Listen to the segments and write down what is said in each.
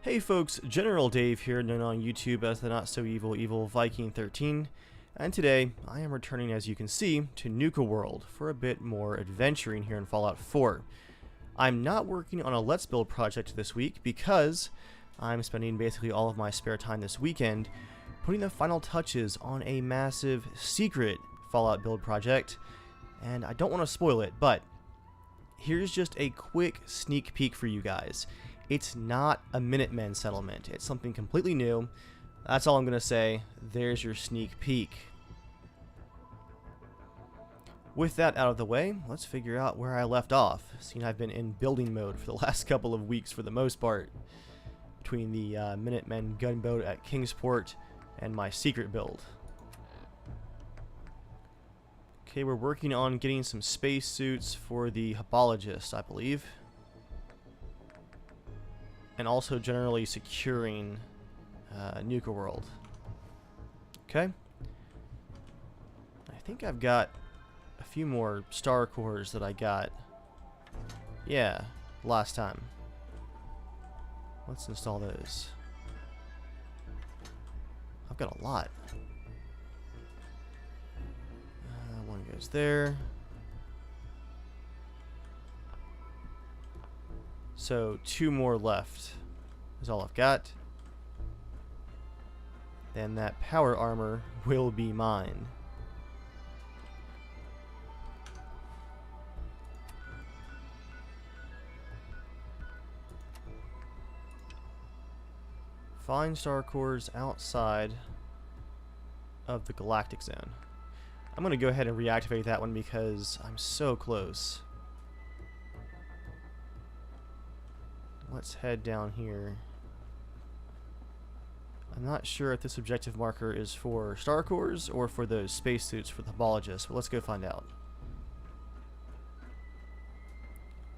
Hey folks, General Dave here, known on YouTube as the Not So Evil Viking 13, and today I am returning, as you can see, to Nuka-World for a bit more adventuring here in Fallout 4. I'm not working on a Let's Build project this week because I'm spending basically all of my spare time this weekend putting the final touches on a massive secret Fallout build project, and I don't want to spoil it, but here's just a quick sneak peek for you guys. It's not a Minutemen settlement. It's something completely new. That's all I'm going to say. There's your sneak peek. With that out of the way, let's figure out where I left off, seeing I've been in building mode for the last couple of weeks for the most part, between the Minutemen gunboat at Kingsport and my secret build. Okay, we're working on getting some space suits for the Hapologist, I believe. And also generally securing Nuka-World. Okay. I think I've got a few more star cores that I got. Yeah, last time. Let's install those. I've got a lot. One goes there. So 2 more left is all I've got. Then that power armor will be mine. Find star cores outside of the Galactic zone. I'm going to go ahead and reactivate that one because I'm so close. Let's head down here. I'm not sure if this objective marker is for star cores or for those spacesuits for the Hapologist, but let's go find out.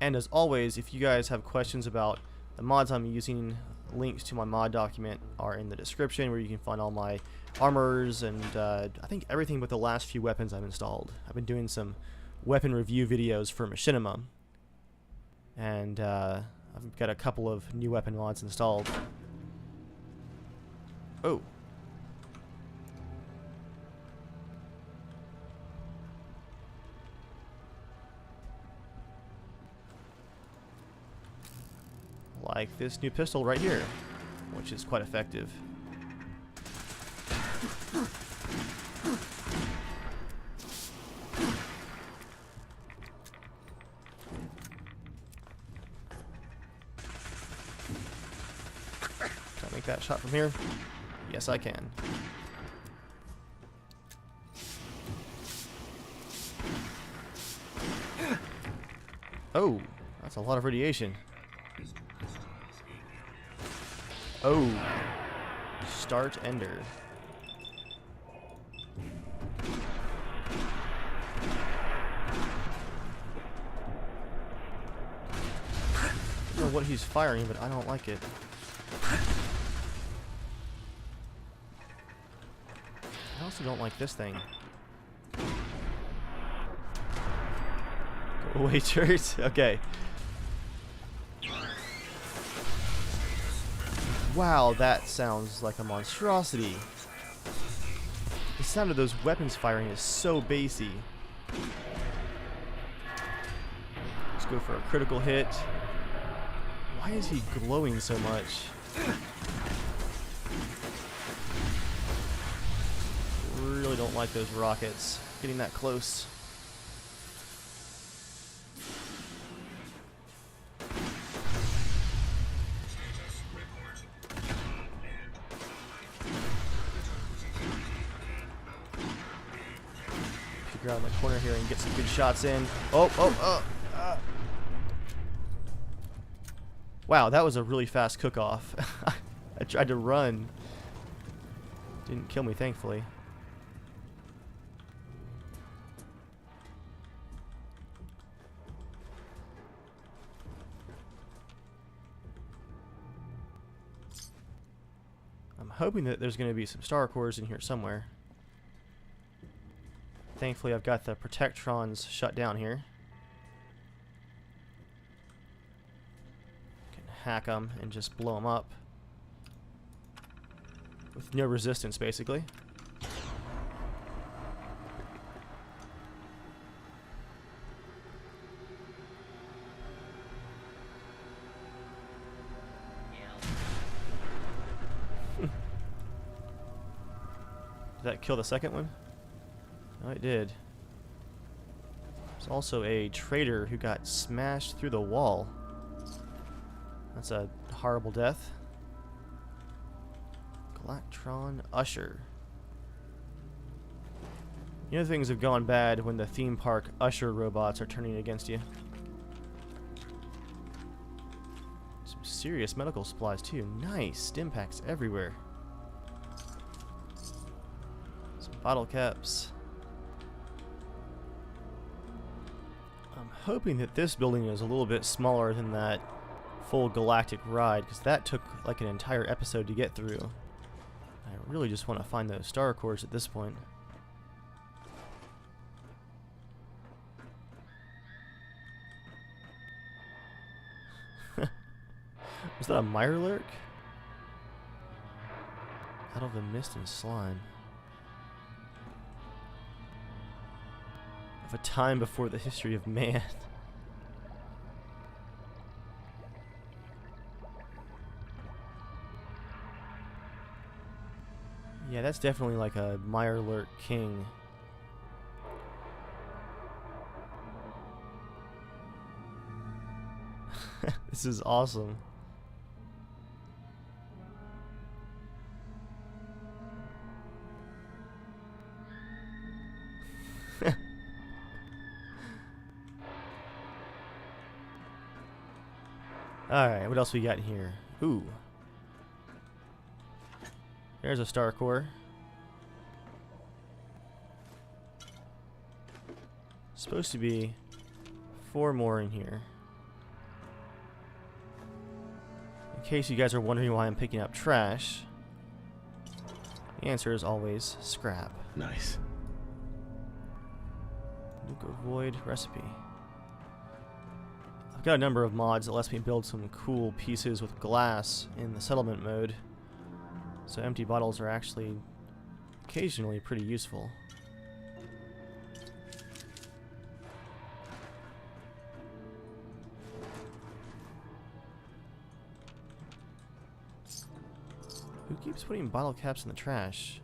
And as always, if you guys have questions about the mods I'm using, links to my mod document are in the description, where you can find all my armors and I think everything but the last few weapons I've installed. I've been doing some weapon review videos for Machinima, and I've got a couple of new weapon mods installed. Oh. Like this new pistol right here, which is quite effective. Can I make that shot from here? Yes, I can. Oh, that's a lot of radiation. Oh, start ender. I don't know what he's firing, but I don't like it. I also don't like this thing. Go away, turret. Okay. Wow, that sounds like a monstrosity. The sound of those weapons firing is so bassy. Let's go for a critical hit. Why is he glowing so much? Really don't like those rockets getting that close. Around the corner here and get some good shots in. Wow, that was a really fast cook-off. I tried to run. Didn't kill me, thankfully. I'm hoping that there's going to be some star cores in here somewhere. Thankfully, I've got the Protectrons shut down here. Can hack them and just blow them up. with no resistance, basically. Did that kill the second one? Oh, it did. There's also a traitor who got smashed through the wall. That's a horrible death. Galactron Usher. You know, things have gone bad when the theme park Usher robots are turning against you. Some serious medical supplies too. Nice. Stim packs everywhere. Some bottle caps. I'm hoping that this building is a little bit smaller than that full Galactic ride, because that took like an entire episode to get through. I really just want to find those star cores at this point. Was that a Mirelurk? Out of the mist and slime. Of a time before the history of man. Yeah, that's definitely like a Mirelurk king. This is awesome. Alright, what else we got here? Ooh. There's a star core. Supposed to be 4 more in here. In case you guys are wondering why I'm picking up trash, the answer is always scrap. Nice. Nuka-World recipe. I've got a number of mods that lets me build some cool pieces with glass in the settlement mode. So empty bottles are actually occasionally pretty useful. Who keeps putting bottle caps in the trash?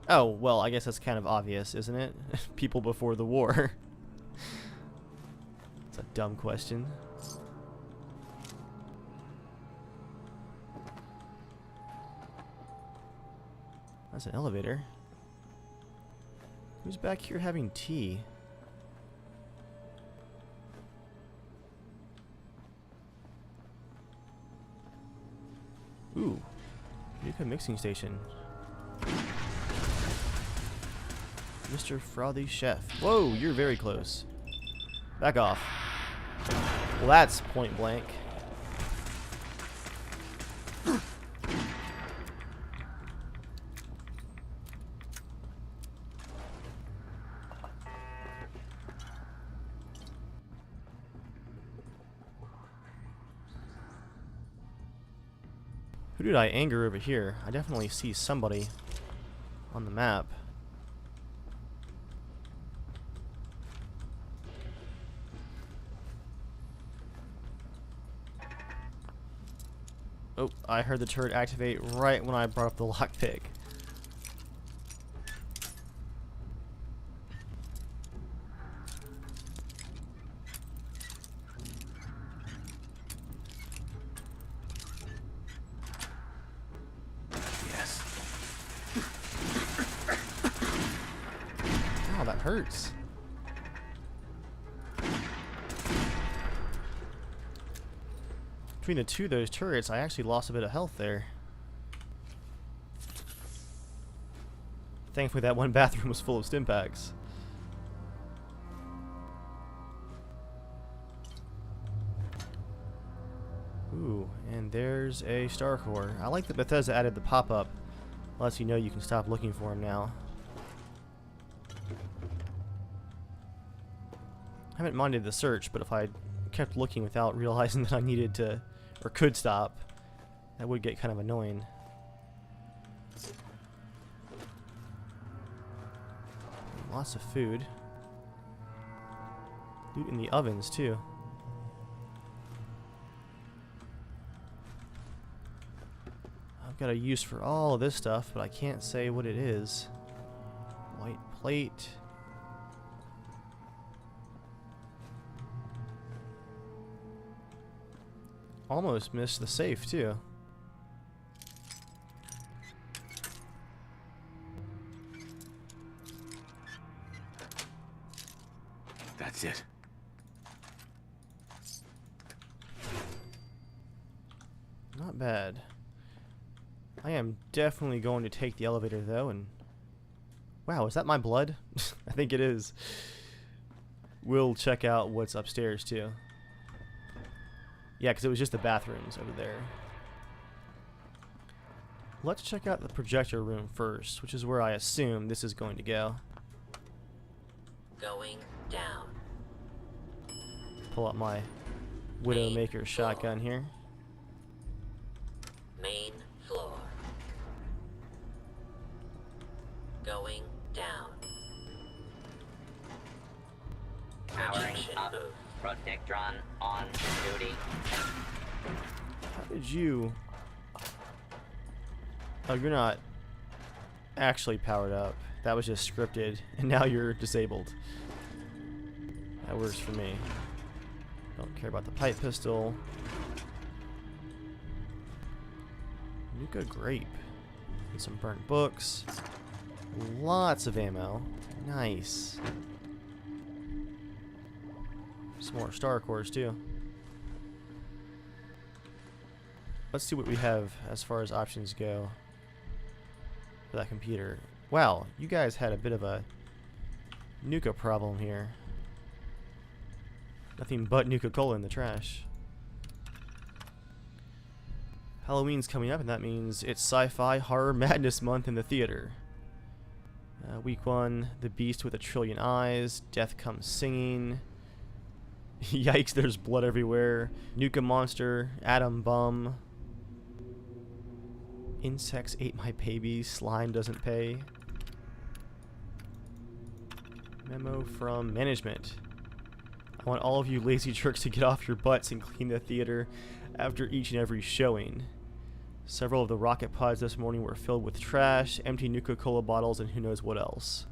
Oh, well, I guess that's kind of obvious, isn't it? People before the war. It's a dumb question. That's an elevator. Who's back here having tea? Ooh, Nuka mixing station. Mr. Frothy Chef. Whoa, you're very close. Back off. Well, that's point blank. Who did I anger over here? I definitely see somebody on the map. Oh, I heard the turret activate right when I brought up the lockpick. Yes. Oh, that hurts. Between the two of those turrets, I actually lost a bit of health there. Thankfully, that one bathroom was full of stim packs. Ooh, and there's a star core. I like that Bethesda added the pop-up. Lets you know you can stop looking for them now. I haven't minded the search, but if I kept looking without realizing that I needed to, or could stop, that would get kind of annoying. Lots of food. Loot in the ovens, too. I've got a use for all of this stuff, but I can't say what it is. White plate. Almost missed the safe, too. That's it. Not bad. I am definitely going to take the elevator, though, and... Wow, is that my blood? I think it is. We'll check out what's upstairs, too. Yeah, because it was just the bathrooms over there. Let's check out the projector room first, which is where I assume this is going to go. Going down. Pull up my Widowmaker shotgun here. Main floor. Going down. Powering up. Protectron on duty. How did you... Oh, you're not actually powered up. That was just scripted, and now you're disabled. That works for me. Don't care about the pipe pistol. Nuka grape. And some burnt books. Lots of ammo. Nice. Some more star cores too. Let's see what we have as far as options go for that computer. Wow, you guys had a bit of a Nuka problem here. Nothing but Nuka-Cola in the trash. Halloween's coming up, and that means it's Sci-Fi Horror Madness Month in the theater. Week 1, The Beast with a Trillion Eyes, Death Comes Singing. Yikes, there's blood everywhere. Nuka Monster, Atom Bum. Insects ate my baby, slime doesn't pay. Memo from management. I want all of you lazy jerks to get off your butts and clean the theater after each and every showing. Several of the rocket pods this morning were filled with trash, empty Nuka-Cola bottles, and who knows what else.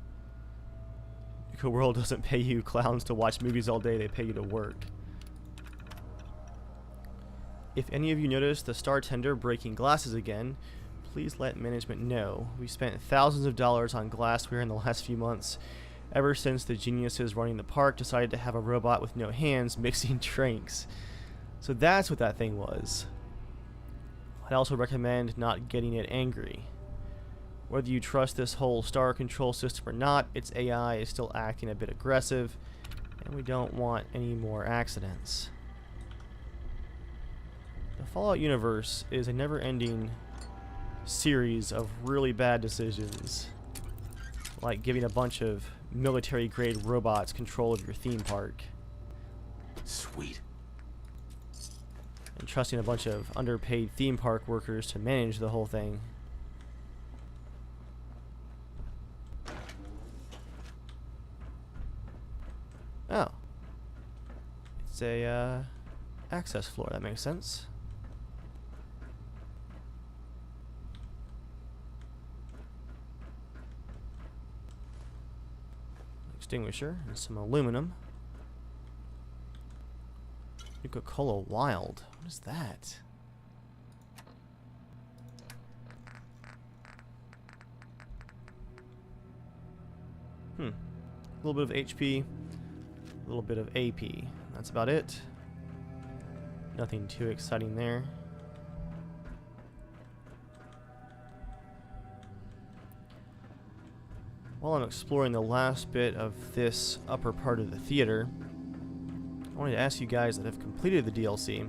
Nuka-World doesn't pay you clowns to watch movies all day, they pay you to work. If any of you notice the star tender breaking glasses again, please let management know. We spent thousands of dollars on glassware in the last few months, ever since the geniuses running the park decided to have a robot with no hands mixing drinks. So that's what that thing was. I'd also recommend not getting it angry. Whether you trust this whole star control system or not, its AI is still acting a bit aggressive, and we don't want any more accidents. The Fallout universe is a never-ending series of really bad decisions, like giving a bunch of military-grade robots control of your theme park. Sweet. And trusting a bunch of underpaid theme park workers to manage the whole thing. Oh. It's a access floor, that makes sense. Extinguisher and some aluminum. Nuka-Cola Wild. What is that? A little bit of HP, a little bit of AP. That's about it. Nothing too exciting there. While I'm exploring the last bit of this upper part of the theater, I wanted to ask you guys that have completed the DLC,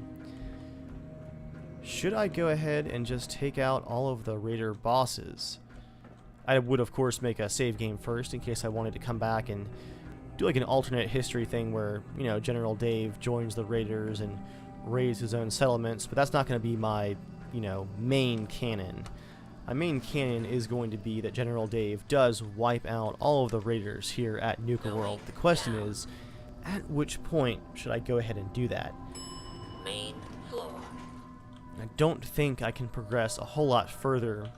should I go ahead and just take out all of the Raider bosses? I would, of course, make a save game first in case I wanted to come back and do like an alternate history thing where, you know, General Dave joins the Raiders and raids his own settlements, but that's not going to be my, you know, main canon. my main canon is going to be that General Dave does wipe out all of the raiders here at Nuka-World. The question is, at which point should I go ahead and do that? Main floor. I don't think I can progress a whole lot further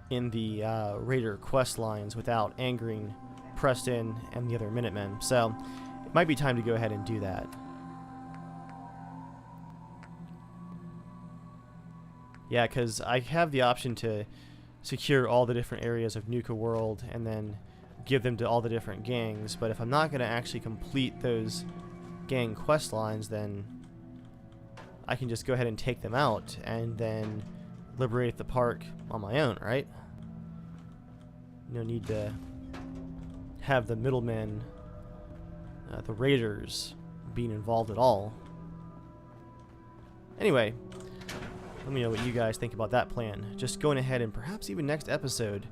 in the raider quest lines without angering Preston and the other Minutemen, so it might be time to go ahead and do that. Yeah, because I have the option to secure all the different areas of Nuka-World and then give them to all the different gangs, but if I'm not going to actually complete those gang quest lines, then I can just go ahead and take them out and then liberate the park on my own, right? No need to have the middlemen, the raiders, being involved at all. Anyway, let me know what you guys think about that plan. Just going ahead and perhaps even next episode,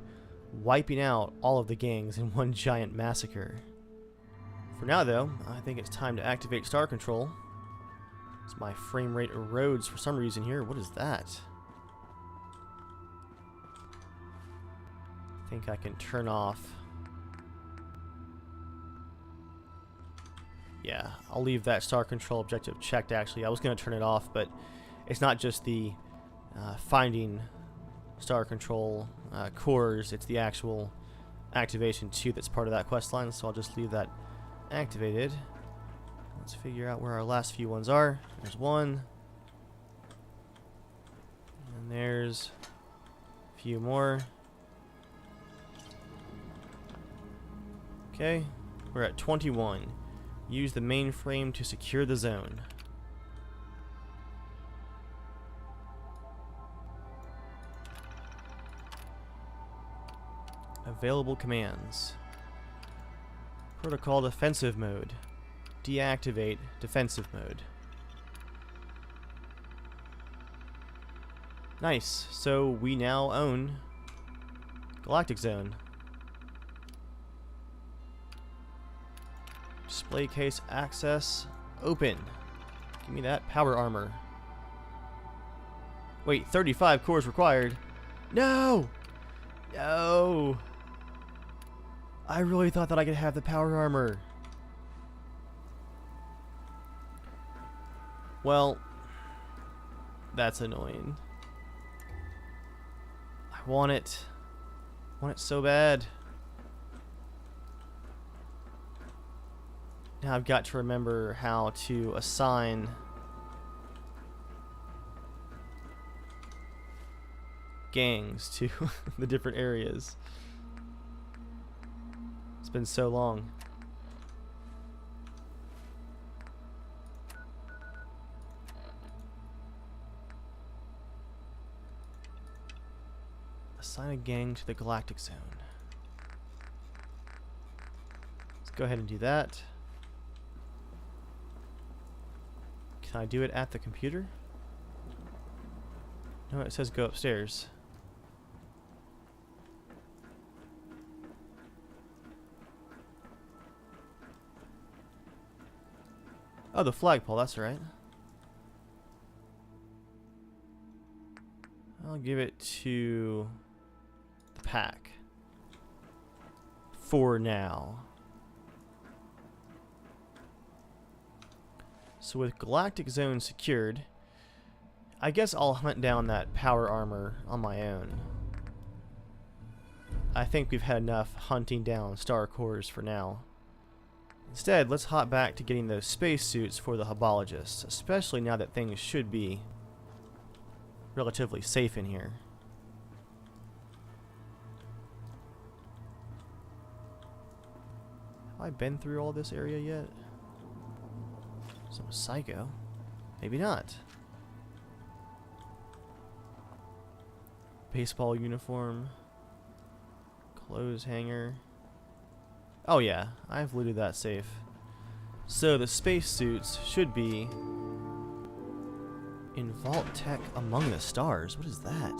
wiping out all of the gangs in one giant massacre. For now though, I think it's time to activate star control. As my frame rate erodes for some reason here. What is that? I think I can turn off. Yeah, I'll leave that star control objective checked actually. I was going to turn it off, but it's not just the finding star control cores, it's the actual activation too that's part of that quest line, so I'll just leave that activated. Let's figure out where our last few ones are. There's one. And there's a few more. Okay, we're at 21. Use the mainframe to secure the zone. Available commands. Protocol defensive mode. Deactivate defensive mode. Nice. So we now own Galactic Zone. Display case access open. Give me that power armor. Wait, 35 cores required. No! No! I really thought that I could have the power armor. Well, that's annoying. I want it. I want it so bad. Now I've got to remember how to assign gangs to the different areas. It's been so long. Assign a gang to the Galactic Zone. Let's go ahead and do that. Can I do it at the computer? No, it says go upstairs. Oh, the flagpole, that's right. I'll give it to the pack. For now. So with Galactic Zone secured, I guess I'll hunt down that power armor on my own. I think we've had enough hunting down star cores for now. Instead, let's hop back to getting those spacesuits for the Hobologists, especially now that things should be relatively safe in here. Have I been through all this area yet? Some psycho. Maybe not. Baseball uniform. Clothes hanger. Oh yeah, I've looted that safe. So the spacesuits should be in Vault Tech Among the Stars. What is that?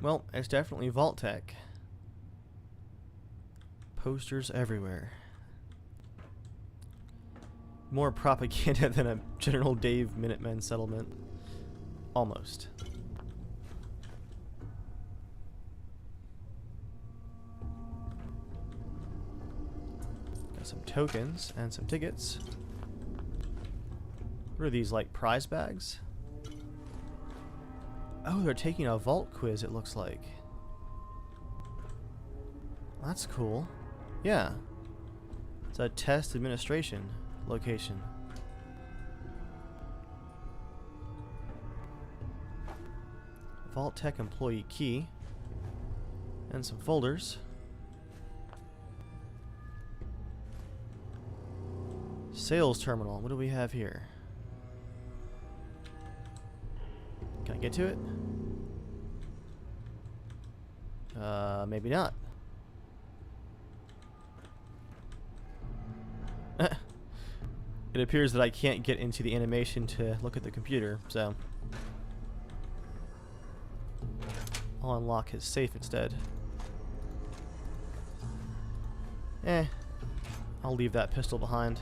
Well, it's definitely Vault Tech. Posters everywhere. More propaganda than a General Dave Minutemen settlement. Almost. Got some tokens and some tickets. What are these, like prize bags? Oh, they're taking a vault quiz, it looks like. That's cool. Yeah. It's a test administration location. Vault Tech employee key. And some folders. Sales terminal. What do we have here? Can I get to it? Maybe not. It appears that I can't get into the animation to look at the computer, so I'll unlock his safe instead. I'll leave that pistol behind.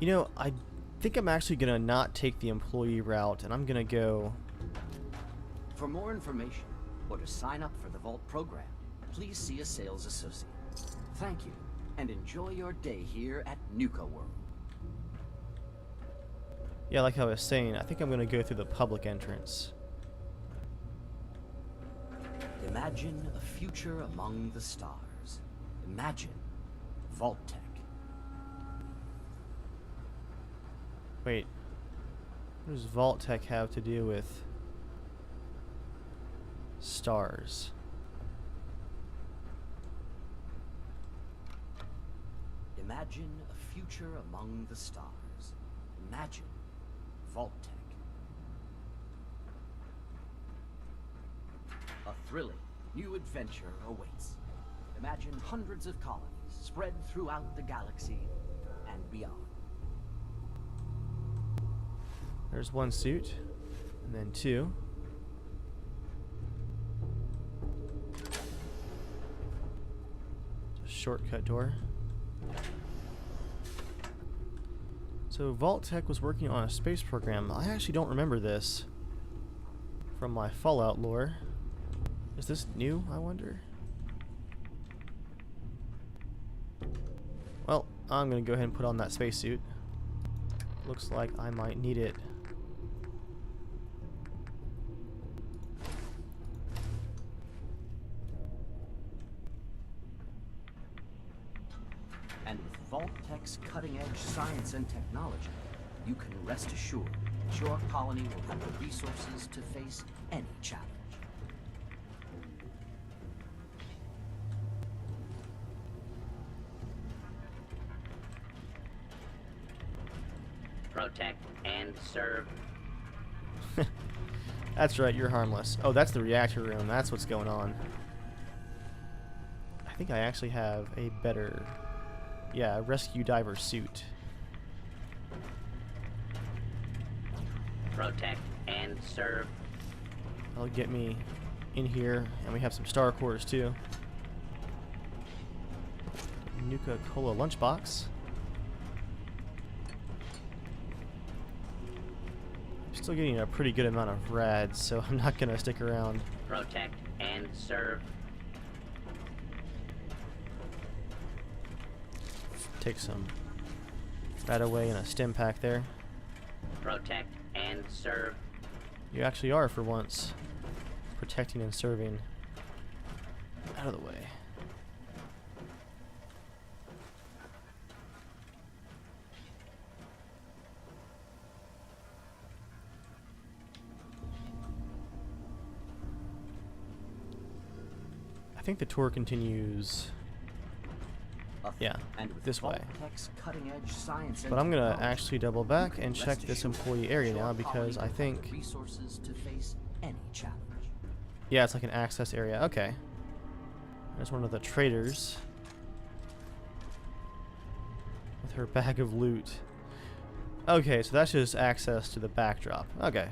You know, I think I'm actually gonna not take the employee route, and I'm gonna go... For more information, or to sign up for the Vault program, please see a sales associate. Thank you, and enjoy your day here at Nuka-World. Yeah, like I was saying, I think I'm gonna go through the public entrance. Imagine a future among the stars. Imagine Vault Tech. Wait, what does Vault Tech have to do with stars? Imagine a future among the stars. Imagine Vault Tech. A thrilling new adventure awaits. Imagine hundreds of colonies spread throughout the galaxy and beyond. There's one suit, and then two. It's a shortcut door. So Vault Tech was working on a space program. I actually don't remember this from my Fallout lore. Is this new, I wonder? Well, I'm gonna go ahead and put on that spacesuit. Looks like I might need it. And with Vault Tech's cutting-edge science and technology, you can rest assured that your colony will have the resources to face any challenge. Protect and serve. That's right, you're harmless. Oh, that's the reactor room. That's what's going on. I think I actually have a better... Yeah, rescue diver suit. Protect and serve. That'll get me in here, and we have some star cores too. Nuka-Cola lunchbox. Still getting a pretty good amount of rads, so I'm not gonna stick around. Protect and serve. Take some rad away in a stim pack there. Protect and serve. You actually are, for once, protecting and serving. Out of the way. I think the tour continues, yeah, this way. But I'm gonna actually double back and check this employee area now, because I think, yeah, it's like an access area. Okay, there's one of the traders with her bag of loot. Okay, so that's just access to the backdrop. Okay.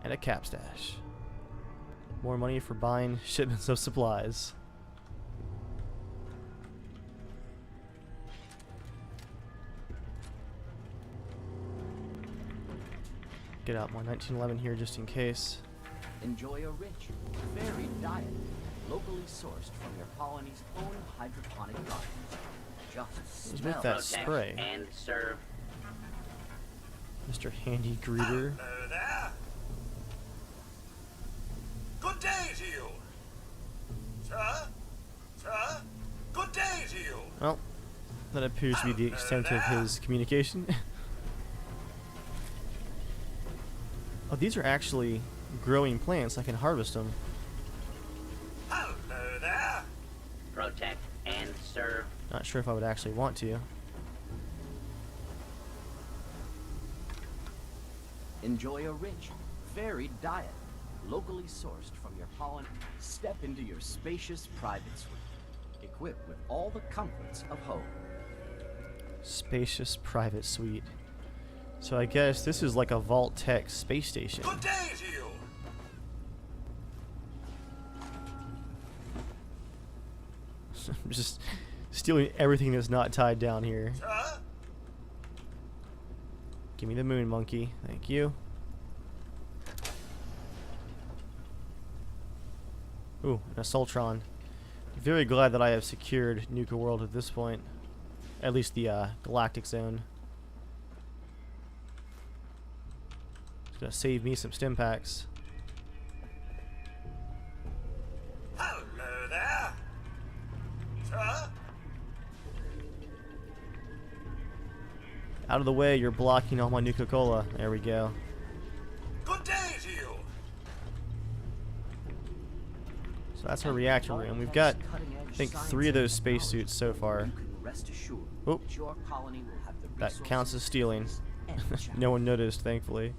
And a cap stash. More money for buying shipments of supplies. Get out my 1911 here just in case. Enjoy a rich, varied diet, locally sourced from your colony's own hydroponic gardens. Just With smell that Protect spray. and serve. Mr. Handy Greeter. Hello there. Good day to you. Sir? Sir? Good day to you. Well, that appears to be the extent of his communication. Oh, these are actually growing plants. I can harvest them. Hello there. Protect and serve. Not sure if I would actually want to. Enjoy a rich, varied diet, locally sourced from your colony. Step into your spacious private suite, equipped with all the comforts of home. Spacious private suite. So I guess this is like a Vault Tech space station. Good day to you. I'm just stealing everything that's not tied down here. Sir? Give me the moon monkey. Thank you. Ooh, an Assaultron. Very glad that I have secured Nuka-World at this point. At least the Galactic zone. It's gonna save me some stim packs. Hello there. Sir? Out of the way, you're blocking all my Nuka-Cola. There we go. Good day to you. So that's our reactor room. We've got, I think, 3 of those spacesuits so far. You can rest assured Oh, that your colony will have the that counts as stealing. and No one noticed, thankfully.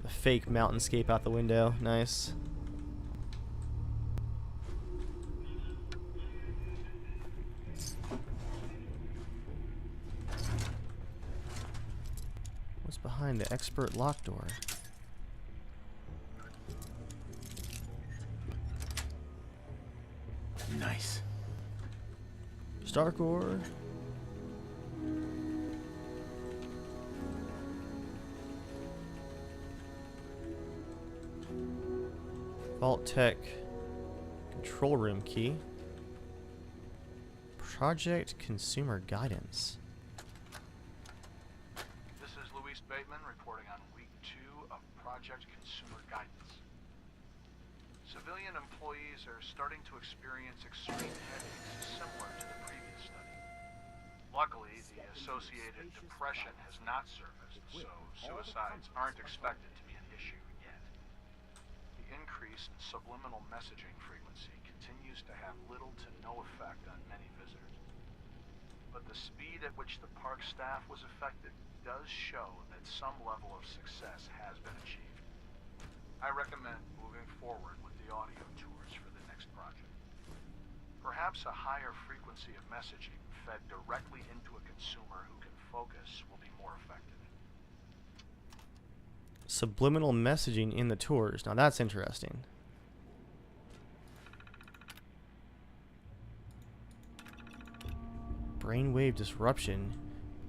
The fake mountainscape out the window. Nice. What's behind the expert lock door? Nice. Star Core. Vault Tech control room key. Project consumer guidance. This is Luis Bateman reporting on week 2 of Project Consumer Guidance. Civilian employees are starting to experience extreme headaches similar to the previous study. Luckily, the associated depression has not surfaced, so suicides aren't expected to be an issue yet. The increase in subliminal messaging frequency continues to have little to no effect on many visitors. But the speed at which the park staff was affected does show that some level of success has been achieved. I recommend moving forward with the audio tours for the next project. Perhaps a higher frequency of messaging fed directly into a consumer who can focus will be more effective. Subliminal messaging in the tours. Now that's interesting. Brainwave disruption.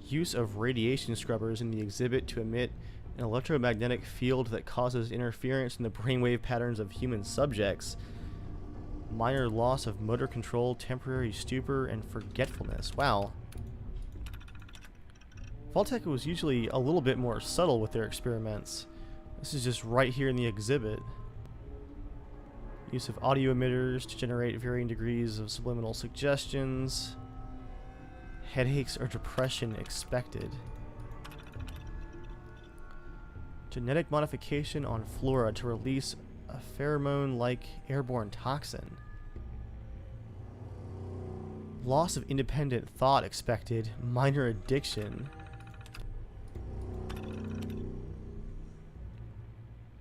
Use of radiation scrubbers in the exhibit to emit an electromagnetic field that causes interference in the brainwave patterns of human subjects. Minor loss of motor control, temporary stupor, and forgetfulness. Wow. Vault-Tec was usually a little bit more subtle with their experiments. This is just right here in the exhibit. Use of audio emitters to generate varying degrees of subliminal suggestions. Headaches or depression expected. Genetic modification on flora to release a pheromone-like airborne toxin. Loss of independent thought expected. Minor addiction.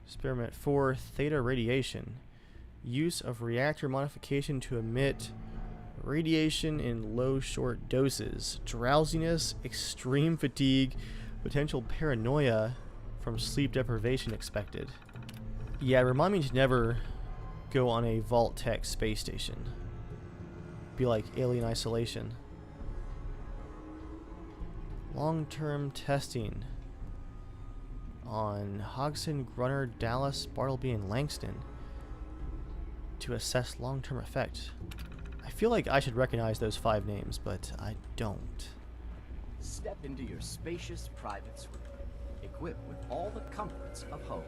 Experiment 4, theta radiation. Use of reactor modification to emit Radiation in low short doses. Drowsiness, extreme fatigue, potential paranoia from sleep deprivation expected. Yeah, remind me to never go on a Vault-Tec space station. Be like alien isolation. Long-term testing on Hodgson, Grunner, Dallas, Bartleby, and Langston to assess long-term effect. I feel like I should recognize those 5 names, but I don't. Step into your spacious private suite, equipped with all the comforts of home.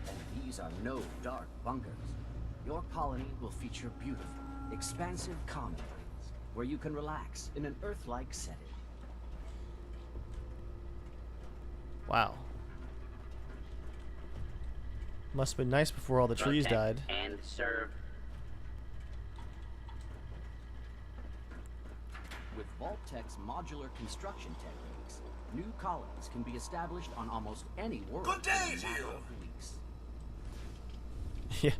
And these are no dark bunkers. Your colony will feature beautiful, expansive common rooms where you can relax in an Earth-like setting. Wow. Must have been nice before all the trees died. And serve. With Vault-Tec's modular construction techniques, new colonies can be established on almost any world Good day in a to matter you. of weeks. Yeah,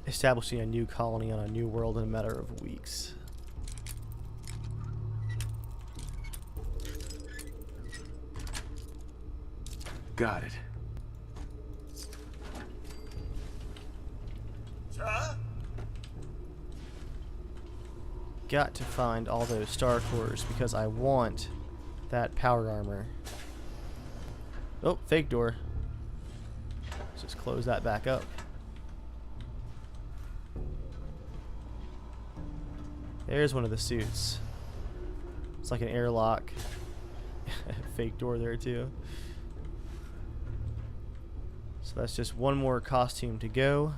establishing a new colony on a new world in a matter of weeks. Got it. Sir? Got to find all those star cores because I want that power armor. Oh, fake door. Let's just close that back up. There's one of the suits. It's like an airlock. Fake door there too. So that's just one more costume to go.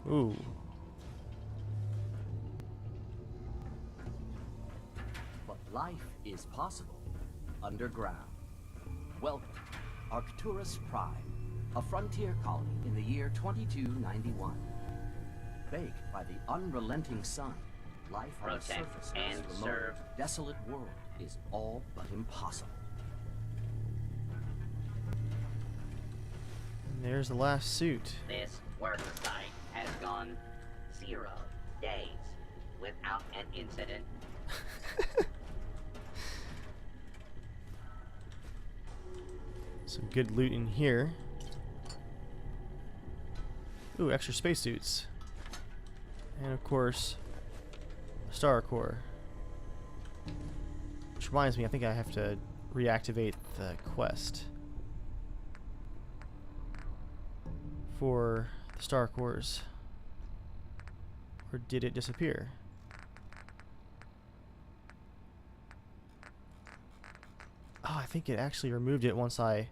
Ooh. But life is possible underground. Welcome, Arcturus Prime, a frontier colony in the year 2291. Baked by the unrelenting sun, life on the Protect surface of and this remote, serve. desolate world is all but impossible. And there's the last suit. This work site has gone 0 days without an incident. Some good loot in here. Ooh, extra spacesuits. And of course, a star core. Which reminds me, I think I have to reactivate the quest for the star cores. Or did it disappear? Oh, I think it actually removed it once I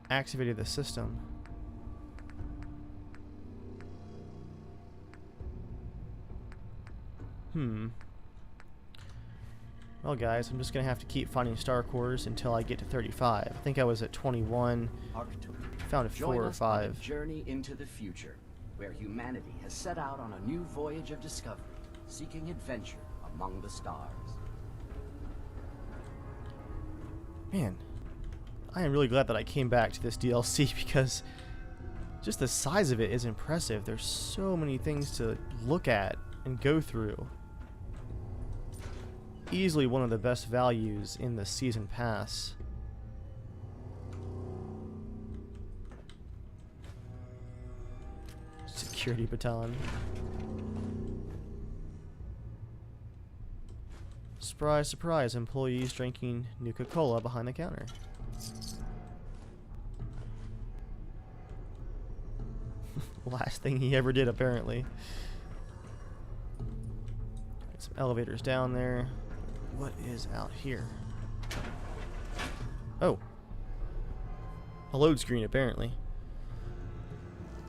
activated the system. Well, guys, I'm just gonna have to keep finding star cores until I get to 35. I think I was at 21. Arcturus. Found a Join 4 or us on a 5. journey into the future, where humanity has set out on a new voyage of discovery, seeking adventure among the stars. Man, I am really glad that I came back to this DLC because just the size of it is impressive. There's so many things to look at and go through. Easily one of the best values in the season pass. Security baton. Surprise, surprise, employees drinking Nuka-Cola behind the counter. Last thing he ever did, apparently. Got some elevators down there. What is out here? Oh. A load screen, apparently.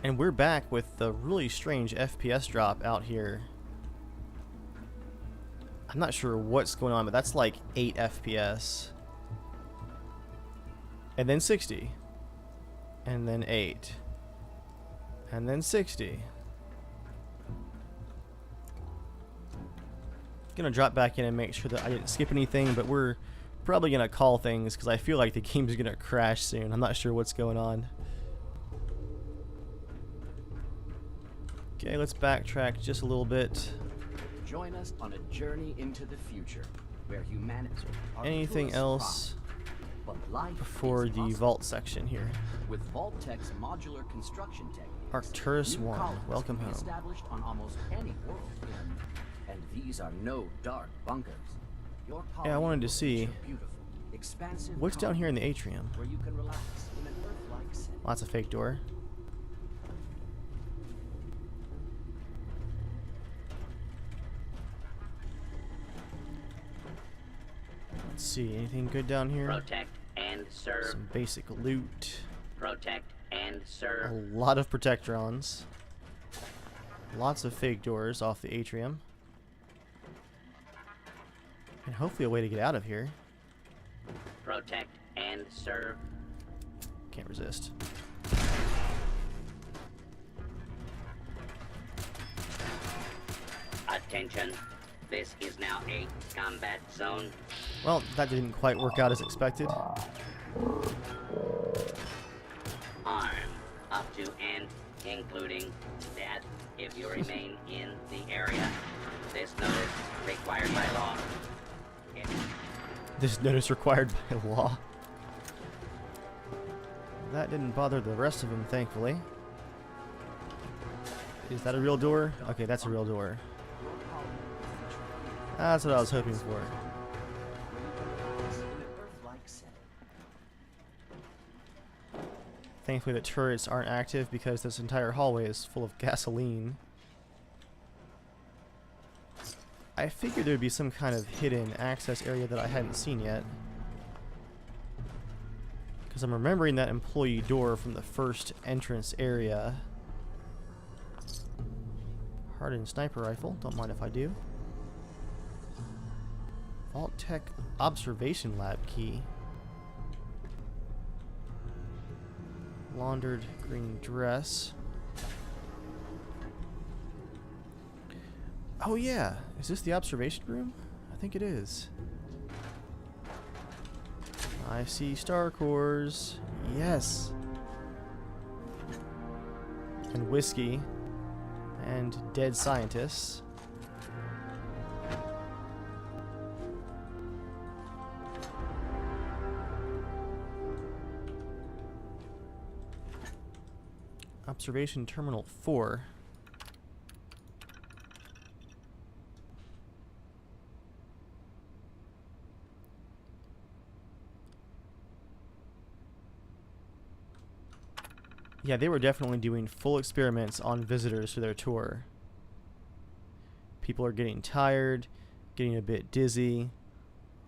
And we're back with the really strange FPS drop out here. I'm not sure what's going on, but that's like 8 FPS. And then 60. And then 8. And then 60. Gonna drop back in and make sure that I didn't skip anything, but we're probably gonna call things because I feel like the game's gonna crash soon. I'm not sure what's going on. Okay, let's backtrack just a little bit. Join us on a journey into the future where humanity. Anything else before the vault section here? With Vault Tech's modular construction techniques, Arcturus new 1, colonies welcome can be home. established on almost any world, and these are no dark bunkers. Your Yeah, I wanted to see beautiful, expansive what's down here in the colonies atrium. where you can relax in an Earth-like setting. Lots of fake door. Let's see, anything good down here? Protect and serve. Some basic loot. Protect and A serve. lot of protectrons. Lots of fake doors off the atrium. And hopefully a way to get out of here. Protect and serve. Can't resist. Attention. This is now a combat zone. Well, that didn't quite work out as expected. Arm up to and including death if you remain in the area. This notice required by law. This notice required by law. That didn't bother the rest of them, thankfully. Is that a real door? Okay, that's a real door. That's what I was hoping for. Thankfully the turrets aren't active because this entire hallway is full of gasoline. I figured there would be some kind of hidden access area that I hadn't seen yet. Because I'm remembering that employee door from the first entrance area. Hardened sniper rifle, don't mind if I do. Vault Tech observation lab key. Laundered green dress. Oh yeah, is this the observation room? I think it is. I see star cores. Yes. And whiskey. And dead scientists. Observation Terminal 4. Yeah, they were definitely doing full experiments on visitors for their tour. People are getting tired, getting a bit dizzy,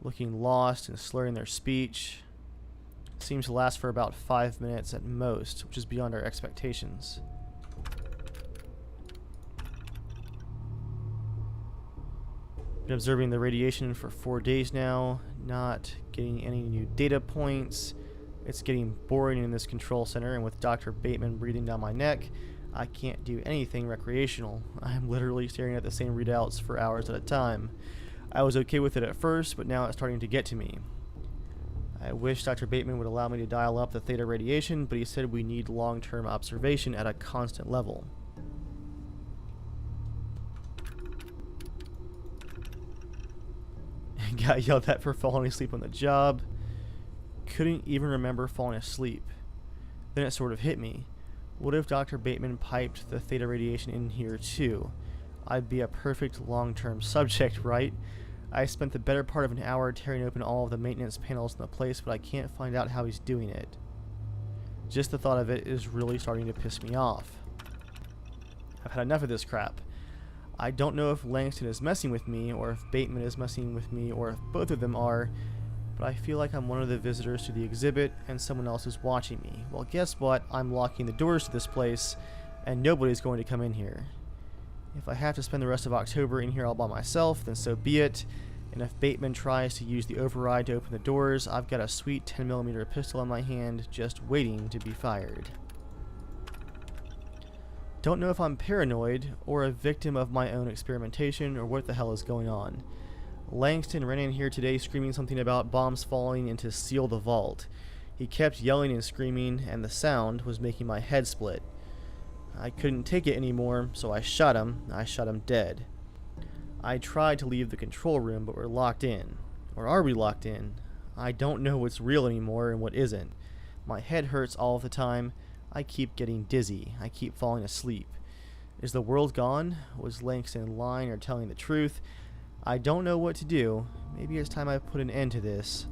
looking lost and slurring their speech. Seems to last for about 5 minutes at most, which is beyond our expectations. Been observing the radiation for 4 days now, not getting any new data points. It's getting boring in this control center, and with Dr. Bateman breathing down my neck, I can't do anything recreational. I'm literally staring at the same readouts for hours at a time. I was okay with it at first, but now it's starting to get to me. I wish Dr. Bateman would allow me to dial up the theta radiation, but he said we need long-term observation at a constant level. Got yelled at for falling asleep on the job. Couldn't even remember falling asleep. Then it sort of hit me. What if Dr. Bateman piped the theta radiation in here too? I'd be a perfect long-term subject, right? I spent the better part of an hour tearing open all of the maintenance panels in the place, but I can't find out how he's doing it. Just the thought of it is really starting to piss me off. I've had enough of this crap. I don't know if Langston is messing with me, or if Bateman is messing with me, or if both of them are, but I feel like I'm one of the visitors to the exhibit and someone else is watching me. Well, guess what? I'm locking the doors to this place, and nobody's going to come in here. If I have to spend the rest of October in here all by myself, then so be it. And if Bateman tries to use the override to open the doors, I've got a sweet 10mm pistol in my hand, just waiting to be fired. Don't know if I'm paranoid or a victim of my own experimentation or what the hell is going on. Langston ran in here today screaming something about bombs falling and to seal the vault. He kept yelling and screaming, and the sound was making my head split. I couldn't take it anymore, so I shot him. I shot him dead. I tried to leave the control room, but we're locked in. Or are we locked in? I don't know what's real anymore and what isn't. My head hurts all the time. I keep getting dizzy. I keep falling asleep. Is the world gone? Was Langston lying or telling the truth? I don't know what to do. Maybe it's time I put an end to this.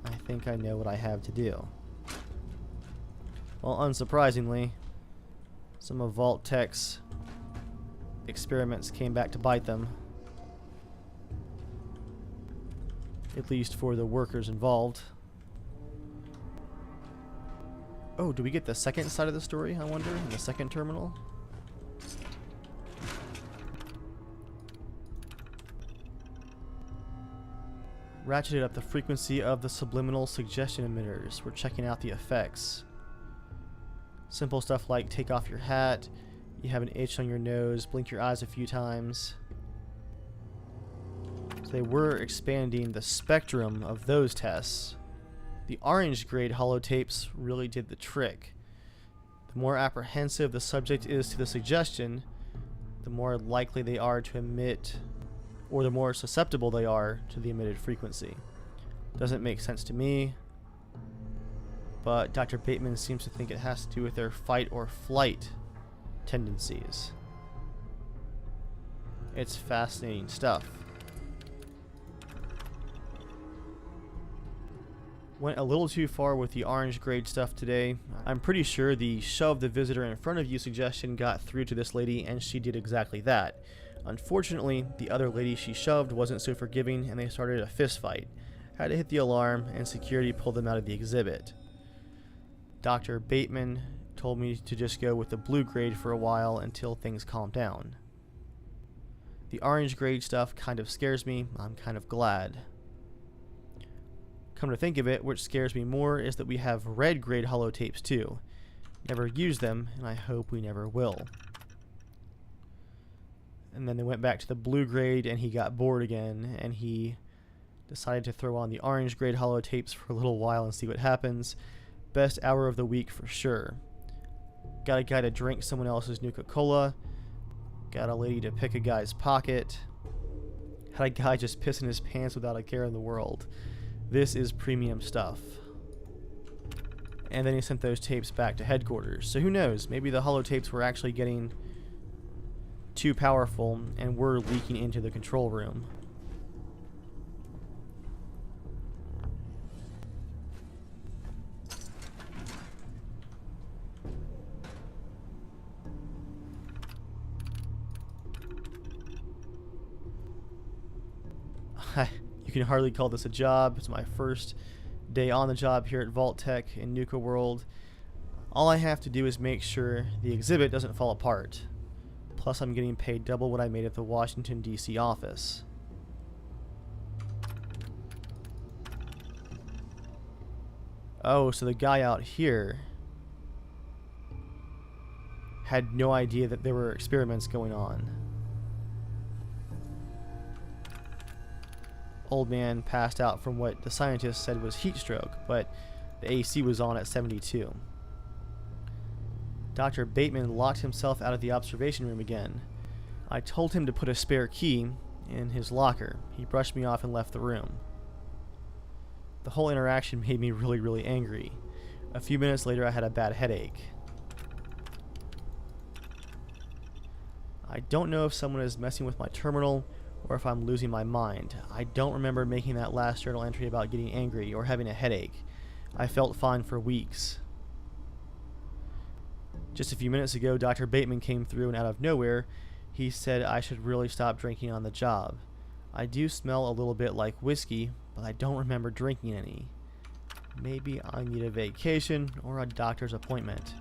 I think I know what I have to do. Well, unsurprisingly, some of Vault Tech's experiments came back to bite them. At least for the workers involved. Oh, do we get the second side of the story, I wonder? In the second terminal? Ratcheted up the frequency of the subliminal suggestion emitters. We're checking out the effects. Simple stuff like take off your hat, you have an itch on your nose, blink your eyes a few times. So they were expanding the spectrum of those tests. The orange grade holotapes really did the trick. The more apprehensive the subject is to the suggestion, the more likely they are to emit, or the more susceptible they are to the emitted frequency. Doesn't make sense to me, but Dr. Bateman seems to think it has to do with their fight or flight tendencies. It's fascinating stuff. Went a little too far with the orange grade stuff today. I'm pretty sure the shove the visitor in front of you suggestion got through to this lady, and she did exactly that. Unfortunately, the other lady she shoved wasn't so forgiving, and they started a fist fight. Had to hit the alarm, and security pulled them out of the exhibit. Dr. Bateman told me to just go with the blue grade for a while until things calm down. The orange grade stuff kind of scares me. I'm kind of glad. Come to think of it, what scares me more is that we have red grade holotapes too. Never used them, and I hope we never will. And then they went back to the blue grade, and he got bored again, and he decided to throw on the orange grade holotapes for a little while and see what happens. Best hour of the week for sure. Got a guy to drink someone else's Nuka-Cola. Got a lady to pick a guy's pocket. Had a guy just piss in his pants without a care in the world. This is premium stuff. And then he sent those tapes back to headquarters. So who knows? Maybe the holotapes were actually getting too powerful and were leaking into the control room. You can hardly call this a job. It's my first day on the job here at Vault Tech in Nuka-World. All I have to do is make sure the exhibit doesn't fall apart. Plus I'm getting paid double what I made at the Washington, D.C. office. Oh, so the guy out here had no idea that there were experiments going on. Old man passed out from what the scientists said was heat stroke, but the AC was on at 72. Dr. Bateman locked himself out of the observation room again. I told him to put a spare key in his locker. He brushed me off and left the room. The whole interaction made me really angry. A few minutes later I had a bad headache. I don't know if someone is messing with my terminal or if I'm losing my mind. I don't remember making that last journal entry about getting angry or having a headache. I felt fine for weeks. Just a few minutes ago, Dr. Bateman came through, and out of nowhere, he said I should really stop drinking on the job. I do smell a little bit like whiskey, but I don't remember drinking any. Maybe I need a vacation or a doctor's appointment.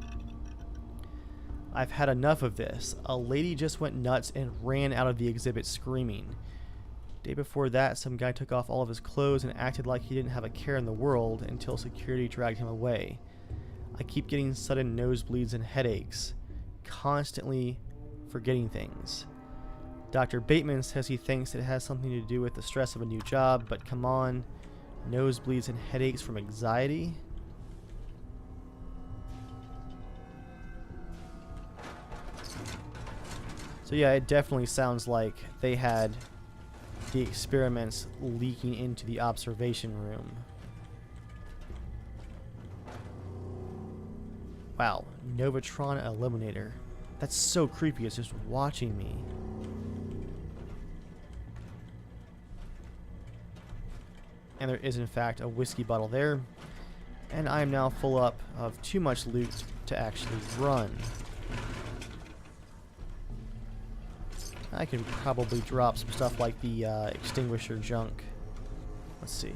I've had enough of this. A lady just went nuts and ran out of the exhibit screaming. Day before that, some guy took off all of his clothes and acted like he didn't have a care in the world until security dragged him away. I keep getting sudden nosebleeds and headaches. constantly forgetting things. Dr. Bateman says he thinks it has something to do with the stress of a new job, but come on, nosebleeds and headaches from anxiety? So yeah, it definitely sounds like they had the experiments leaking into the observation room. Wow, Novatron Eliminator. That's so creepy, it's just watching me. And there is in fact a whiskey bottle there. And I am now full up of too much loot to actually run. I can probably drop some stuff like the extinguisher junk. Let's see.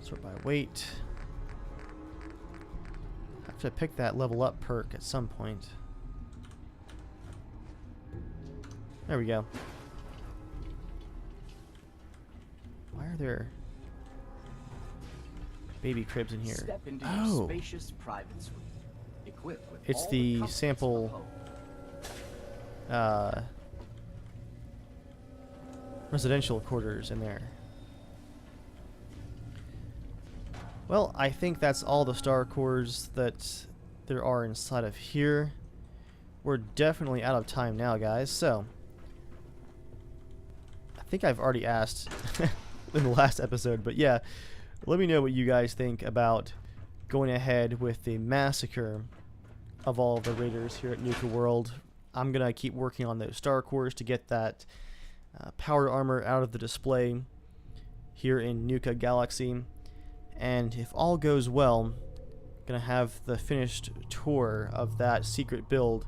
Sort by weight. I have to pick that level up perk at some point. There we go. Why are there baby cribs in here? Step into your spacious private suite, equipped with It's all the comforts sample of home. residential quarters in there. Well, I think that's all the star cores that there are inside of here. We're definitely out of time now, guys, so I think I've already asked in the last episode, but yeah, let me know what you guys think about going ahead with the massacre of all of the raiders here at Nuka-World. I'm gonna keep working on those star cores to get that power armor out of the display here in Nuka Galaxy. And if all goes well, I'm gonna have the finished tour of that secret build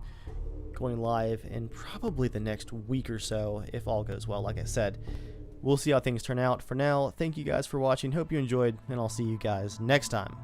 going live in probably the next week or so, if all goes well. Like I said, we'll see how things turn out. For now, thank you guys for watching. Hope you enjoyed, and I'll see you guys next time.